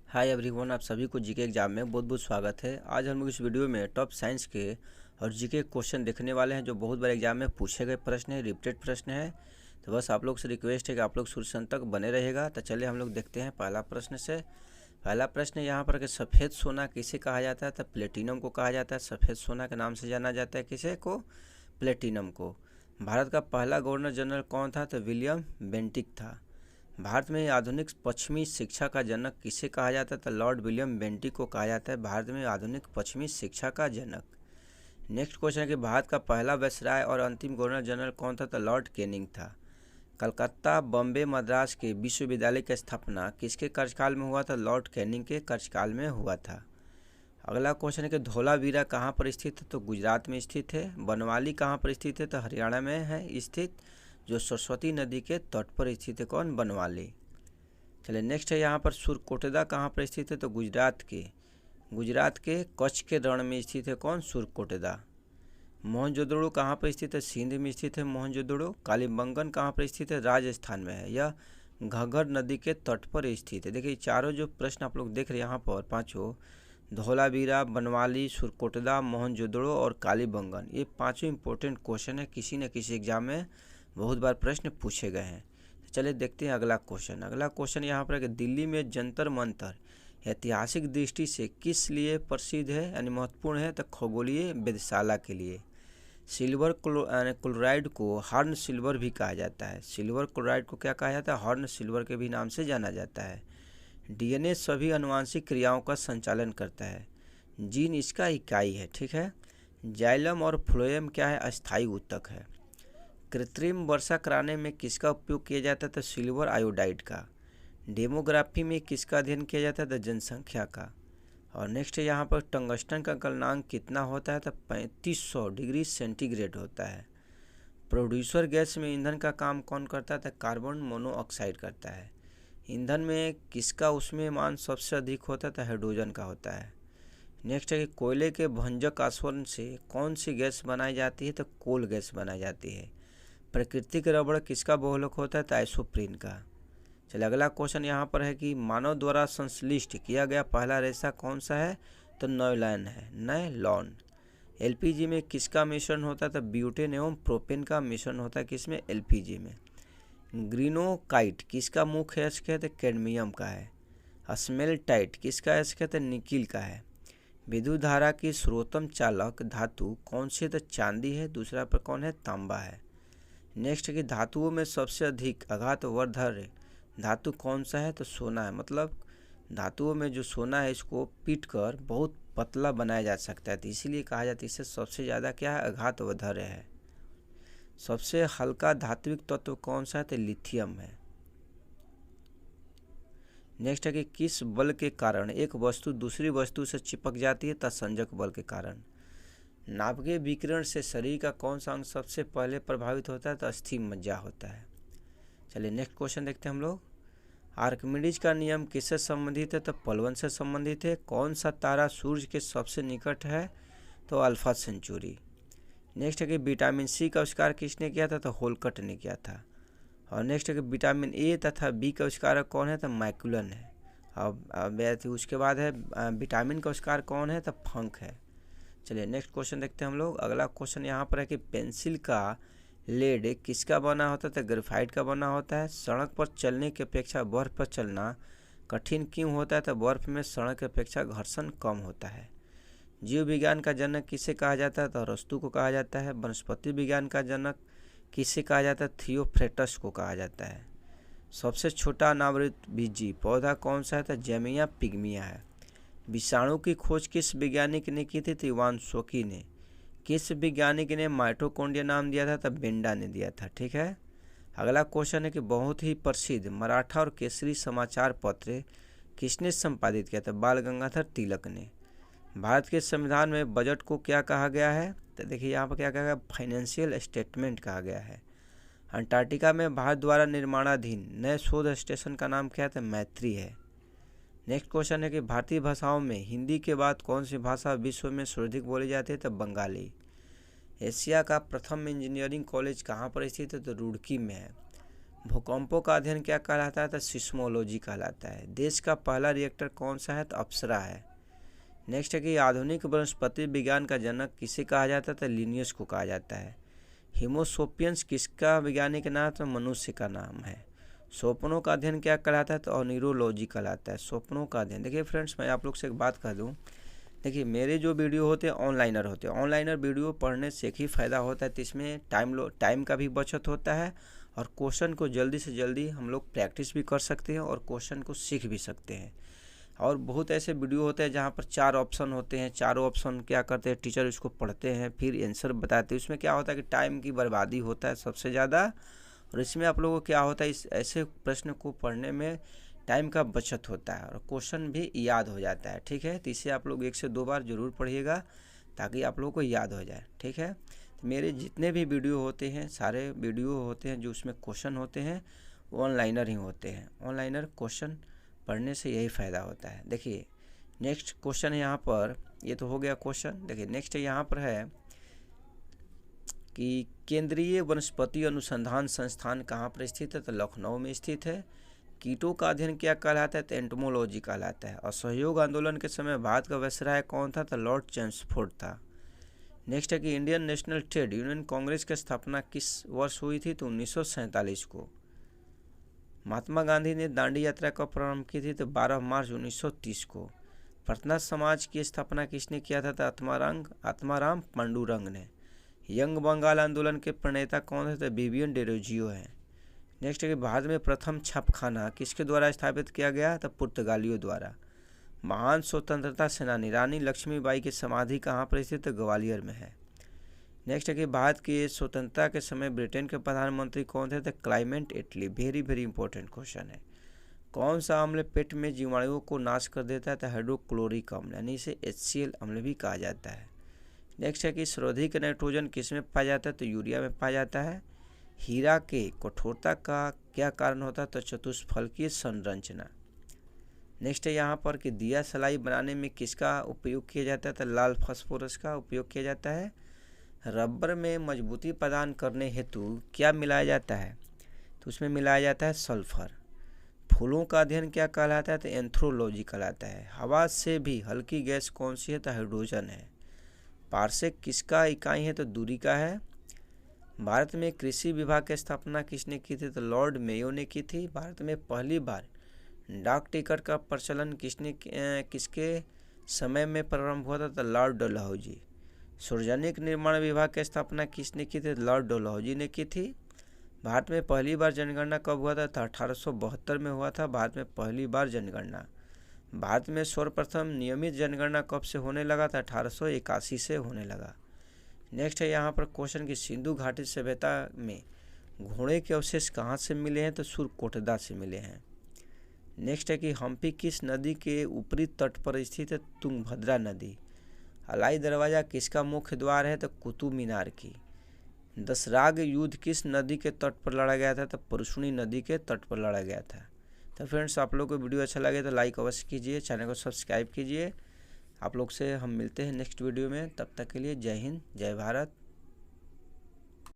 Hi everyone, आप सभी को जीके एग्जाम में बहुत बहुत स्वागत है। आज हम लोग इस वीडियो में टॉप साइंस के और जीके क्वेश्चन देखने वाले हैं जो बहुत बार एग्जाम में पूछे गए प्रश्न है, रिपीटेड प्रश्न है। तो बस आप लोग से रिक्वेस्ट है कि आप लोग शुरू से अंत तक बने रहेगा। तो चलिए हम लोग देखते हैं पहला प्रश्न से। पहला प्रश्न यहाँ पर कि सफ़ेद सोना किसे कहा जाता है? तो प्लेटिनम को कहा जाता है। सफ़ेद सोना के नाम से जाना जाता है किसे को? प्लेटिनम को। भारत का पहला गवर्नर जनरल कौन था? तो विलियम बेंटिक था। भारत में आधुनिक पश्चिमी शिक्षा का जनक किसे कहा जाता है? तो लॉर्ड विलियम बेंटिक को कहा जाता है भारत में आधुनिक पश्चिमी शिक्षा का जनक। नेक्स्ट क्वेश्चन है कि भारत का पहला वायसराय और अंतिम गवर्नर जनरल कौन था? तो लॉर्ड कैनिंग था। कलकत्ता, बॉम्बे, मद्रास के विश्वविद्यालय की स्थापना किसके कार्यकाल में हुआ था? लॉर्ड कैनिंग के कार्यकाल में हुआ था। अगला क्वेश्चन है कि धौलावीरा कहाँ पर स्थित है? तो गुजरात में स्थित है। बनवाली कहाँ पर स्थित है? तो हरियाणा में है स्थित, जो सरस्वती नदी के तट पर स्थित है। कौन? बनवाली। चलिए नेक्स्ट है यहाँ पर सुरकोटदा कहाँ पर स्थित है? तो गुजरात के कच्छ के रण में स्थित है। कौन? सुरकोटदा। मोहनजोदड़ो कहाँ पर स्थित है? सिंध में स्थित है मोहनजोदड़ो। कालीबंगन कहाँ पर स्थित है? राजस्थान में है। यह घग्गर नदी के तट पर स्थित है। देखिए चारों जो प्रश्न आप लोग देख रहे हैं यहाँ पर पाँचों, धौलावीरा, बनवाली, सुरकोटदा, मोहनजोदड़ो और कालीबंगन, ये पांचों इंपॉर्टेंट क्वेश्चन है, किसी न किसी एग्जाम में बहुत बार प्रश्न पूछे गए हैं। तो चलिए देखते हैं अगला क्वेश्चन। अगला क्वेश्चन यहाँ पर है कि दिल्ली में जंतर मंतर ऐतिहासिक दृष्टि से किस लिए प्रसिद्ध है यानी महत्वपूर्ण है? तो खगोलीय वेधशाला के लिए। सिल्वर क्लोराइड को हॉर्न सिल्वर भी कहा जाता है। सिल्वर क्लोराइड को क्या कहा जाता है? हॉर्न सिल्वर के भी नाम से जाना जाता है। डीएनए सभी आनुवांशिक क्रियाओं का संचालन करता है। जीन इसका इकाई है। ठीक है। जाइलम और फ्लोएम क्या है? अस्थायी ऊतक है। कृत्रिम वर्षा कराने में किसका उपयोग किया जाता है? तो सिल्वर आयोडाइड का। डेमोग्राफी में किसका अध्ययन किया जाता है? तो जनसंख्या का। और नेक्स्ट है यहाँ पर टंगस्टन का गलनांक कितना होता है? तो 3500 डिग्री सेंटीग्रेड होता है। प्रोड्यूसर गैस में ईंधन का काम कौन करता है? तो कार्बन मोनोऑक्साइड करता है। ईंधन में किसका उसमें मान सबसे अधिक होता है? तो हाइड्रोजन का होता है। नेक्स्ट है कि कोयले के भंजक आसवन से कौन सी गैस बनाई जाती है? तो कोल गैस बनाई जाती है। प्राकृतिक रबड़ किसका बहुलक होता है? तो आइसोप्रीन का। चलिए अगला क्वेश्चन यहाँ पर है कि मानव द्वारा संश्लिष्ट किया गया पहला रेशा कौन सा है? तो नायलॉन है, नायलॉन। एलपीजी में किसका मिश्रण होता है? तो ब्यूटेन एवं प्रोपेन का मिश्रण होता है। किसमें? एलपीजी में। ग्रीनोकाइट किसका मुख्य अयस्क है? तो कैडमियम का है। स्मेल्टाइट किसका अयस्क है? तो निकिल का है। विद्युत धारा की सर्वोत्तम चालक धातु कौन सी है? तो चांदी है। दूसरा पर कौन है? तांबा है। नेक्स्ट कि धातुओं में सबसे अधिक आघातवर्धक धातु कौन सा है? तो सोना है। मतलब धातुओं में जो सोना है इसको पीट कर बहुत पतला बनाया जा सकता है, तो इसीलिए कहा जाता है इससे सबसे ज़्यादा क्या है? आघातवर्धक है। सबसे हल्का धात्विक तत्व कौन सा है? तो लिथियम है। नेक्स्ट है कि किस बल के कारण एक वस्तु दूसरी वस्तु से चिपक जाती है? तत्संजक बल के कारण। नाभिकीय विकिरण से शरीर का कौन सा अंग सबसे पहले प्रभावित होता है? तो अस्थि मज्जा होता है। चलिए नेक्स्ट क्वेश्चन देखते हैं हम लोग। आर्किमिडीज का नियम किससे संबंधित है? तो प्लवन से संबंधित है। कौन सा तारा सूर्य के सबसे निकट है? तो अल्फा सेंचुरी। नेक्स्ट है कि विटामिन सी का आविष्कार किसने किया था? तो होलकट ने किया था। और नेक्स्ट है कि विटामिन ए तथा बी का आविष्कारक कौन है? तो मैकुलन है। अब उसके बाद है विटामिन का आविष्कार कौन है? तो फंक है। चलिए नेक्स्ट क्वेश्चन देखते हैं हम लोग। अगला क्वेश्चन यहाँ पर है कि पेंसिल का लेड किसका बना होता है? तो ग्रेफाइट का बना होता है। सड़क पर चलने की अपेक्षा बर्फ पर चलना कठिन क्यों होता है? तो बर्फ में सड़क की अपेक्षा घर्षण कम होता है। जीव विज्ञान का जनक किसे कहा जाता है? तो अरस्तु को कहा जाता है। वनस्पति विज्ञान का जनक किसे कहा जाता है? थियोफ्रेटस को कहा जाता है। सबसे छोटा अनावृत बीजी पौधा कौन सा है? तो जेमिया पिग्मिया है। विषाणु की खोज किस वैज्ञानिक ने की थी? तो इवान सोकी ने। किस वैज्ञानिक ने माइटोकॉन्ड्रिया नाम दिया था? तो बेंडा ने दिया था। ठीक है। अगला क्वेश्चन है कि बहुत ही प्रसिद्ध मराठा और केसरी समाचार पत्र किसने संपादित किया था? बाल गंगाधर तिलक ने। भारत के संविधान में बजट को क्या कहा गया है? तो देखिए यहाँ पर क्या कहा गया? फाइनेंशियल स्टेटमेंट कहा गया है। अंटार्कटिका में भारत द्वारा निर्माणाधीन नए शोध स्टेशन का नाम क्या है? तो मैत्री है। नेक्स्ट क्वेश्चन है कि भारतीय भाषाओं में हिंदी के बाद कौन सी भाषा विश्व में सर्वाधिक बोली जाती है? तो बंगाली। एशिया का प्रथम इंजीनियरिंग कॉलेज कहाँ पर स्थित है? तो रुड़की में है। भूकंपों का अध्ययन क्या कहलाता है? तो सिस्मोलॉजी कहलाता है। देश का पहला रिएक्टर कौन सा है? तो अप्सरा है। नेक्स्ट है कि आधुनिक वनस्पति विज्ञान का जनक किसे कहा जाता है? तो लिनियस को कहा जाता है। हिमोसोपियंस किसका वैज्ञानिक नाम? तो मनुष्य का नाम है। स्वप्नों का अध्ययन क्या कहलाता है? तो ऑनिरोलॉजी कहलाता है। स्वप्नों का अध्ययन। देखिए फ्रेंड्स, मैं आप लोग से एक बात कह दूं, देखिए मेरे जो वीडियो होते हैं ऑनलाइनर होते हैं। ऑनलाइनर वीडियो पढ़ने से एक ही फ़ायदा होता है, तो इसमें टाइम का भी बचत होता है और क्वेश्चन को जल्दी से जल्दी हम लोग प्रैक्टिस भी कर सकते हैं और क्वेश्चन को सीख भी सकते हैं। और बहुत ऐसे वीडियो होते हैं जहाँ पर 4 ऑप्शन होते हैं, चारों ऑप्शन क्या करते हैं, टीचर उसको पढ़ते हैं फिर आंसर बताते हैं। उसमें क्या होता है कि टाइम की बर्बादी होता है सबसे ज़्यादा। और इसमें आप लोगों को क्या होता है, इस ऐसे प्रश्न को पढ़ने में टाइम का बचत होता है और क्वेश्चन भी याद हो जाता है। ठीक है, तो इसे आप लोग 1 से 2 बार ज़रूर पढ़िएगा ताकि आप लोगों को याद हो जाए। ठीक है, तो मेरे जितने भी वीडियो होते हैं, सारे वीडियो होते हैं जो उसमें क्वेश्चन होते हैं वो ऑनलाइनर ही होते हैं। ऑनलाइनर क्वेश्चन पढ़ने से यही फ़ायदा होता है। देखिए नेक्स्ट क्वेश्चन है यहाँ पर, ये तो हो गया क्वेश्चन। देखिए नेक्स्ट यहाँ पर है कि केंद्रीय वनस्पति अनुसंधान संस्थान कहाँ पर स्थित है? तो लखनऊ में स्थित है। कीटों का अध्ययन क्या कहलाता है? तो एंटोमोलॉजी कहलाता है। असहयोग आंदोलन के समय भारत का वायसराय कौन था? तो लॉर्ड चैम्सफोर्ड था। नेक्स्ट है कि Indian national trade union Congress की स्थापना किस वर्ष हुई थी? तो 1947 को। महात्मा गांधी ने दांडी यात्रा कब प्रारंभ की थी? तो 12 मार्च 1930 को। प्रार्थना समाज की स्थापना किसने किया था? तो आत्माराम पांडुरंग ने। यंग बंगाल आंदोलन के प्रणेता कौन थे? तो विवियन डेरोजियो हैं। नेक्स्ट है कि भारत में प्रथम छापखाना किसके द्वारा स्थापित किया गया? तो पुर्तगालियों द्वारा। महान स्वतंत्रता सेनानी रानी लक्ष्मीबाई की समाधि कहाँ पर स्थित? तो ग्वालियर में है। नेक्स्ट है कि भारत की स्वतंत्रता के समय ब्रिटेन के प्रधानमंत्री कौन थे? तो क्लाइमेट एटली। वेरी इंपॉर्टेंट क्वेश्चन है। कौन सा अम्ल पेट में जीवाणुओं को नाश कर देता है? तो हाइड्रोक्लोरिक अम्ल, यानी इसे HCl अम्ल भी कहा जाता है। नेक्स्ट है कि सर्वाधिक नाइट्रोजन किस में पाया जाता है? तो यूरिया में पाया जाता है। हीरा के कठोरता का क्या कारण होता है? तो चतुष्फलकीय संरचना। नेक्स्ट है यहाँ पर कि दिया सलाई बनाने में किसका उपयोग किया जाता है? तो लाल फास्फोरस का उपयोग किया जाता है। रबर में मजबूती प्रदान करने हेतु क्या मिलाया जाता है? तो उसमें मिलाया जाता है सल्फर। फूलों का अध्ययन क्या कहलाता है? तो एंथ्रोलॉजी कहलाता है। हवा से भी हल्की गैस कौन सी है? तो हाइड्रोजन है। पारसेक किसका इकाई है? तो दूरी का है। भारत में कृषि विभाग की स्थापना किसने की थी? तो लॉर्ड मेयो ने की थी। भारत में पहली बार डाक टिकट का प्रचलन किसके समय में प्रारंभ हुआ था? तो लॉर्ड डलहौजी। सार्वजनिक निर्माण विभाग की स्थापना किसने की थी? लॉर्ड डलहौजी ने की थी। भारत में पहली बार जनगणना कब हुआ था? तो 1872 में हुआ था भारत में पहली बार जनगणना। भारत में सर्वप्रथम नियमित जनगणना कब से होने लगा था? 1881 से होने लगा। नेक्स्ट है यहाँ पर क्वेश्चन कि सिंधु घाटी सभ्यता में घोड़े के अवशेष कहाँ से मिले हैं? तो सुरकोटदा से मिले हैं। नेक्स्ट है कि हम्पी किस नदी के ऊपरी तट पर स्थित है? तुंगभद्रा नदी। अलाई दरवाज़ा किसका मुख्य द्वार है? तो कुतुब मीनार की। दसराग युद्ध किस नदी के तट पर लड़ा गया था? तो पुरुषनी नदी के तट पर लड़ा गया था। तो फ्रेंड्स, आप लोग को वीडियो अच्छा लगे तो लाइक अवश्य कीजिए, चैनल को सब्सक्राइब कीजिए। आप लोग से हम मिलते हैं नेक्स्ट वीडियो में। तब तक के लिए जय हिंद, जय भारत।